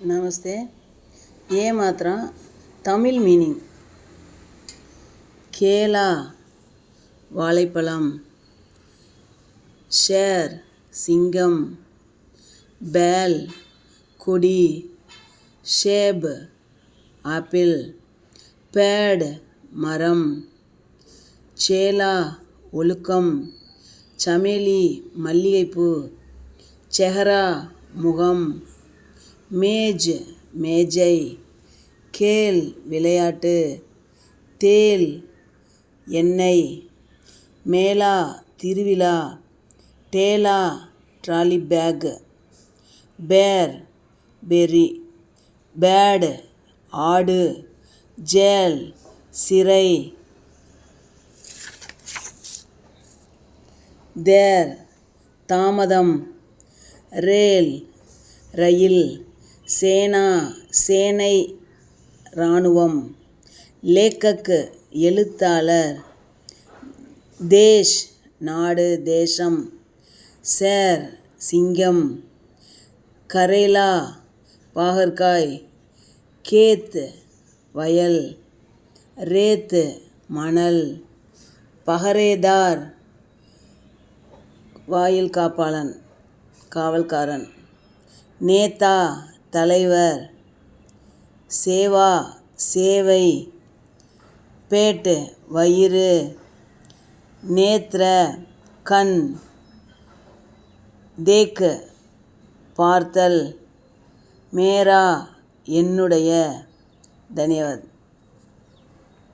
நமஸ்தே. ஏ மாத்திரா Tamil meaning. கேலா வாழைப்பழம், share சிங்கம், பேல் கொடி, ஷேப் ஆப்பிள், பேட் மரம், சேலா ஒழுக்கம், சமேலி மல்லிகைப்பூ, செஹரா முகம், மேஜ் மேஜை, கேல் விளையாட்டு, தேல் எண்ணெய், மேளா திருவிழா, டேலா ட்ராலி பேக், பேர் பெர்ரி, பேட் ஆடு, ஜேல் சிறை, தேர் தாமதம், ரேல் ரயில், சேனா சேனை இராணுவம், லேக்கக் எழுத்தாளர், தேஷ் நாடு தேசம், சேர் சிங்கம், கரேலா பாகற்காய், கேத் வயல், ரேத் மணல், பஹரேதார் வாயில் காவல்காரன், நேதா தலைவர், சேவா சேவை, பேட் வயிறு, நேத்ர கண், தேக் பார்த்தல், மேரா என்னுடைய. தன்யவாத்.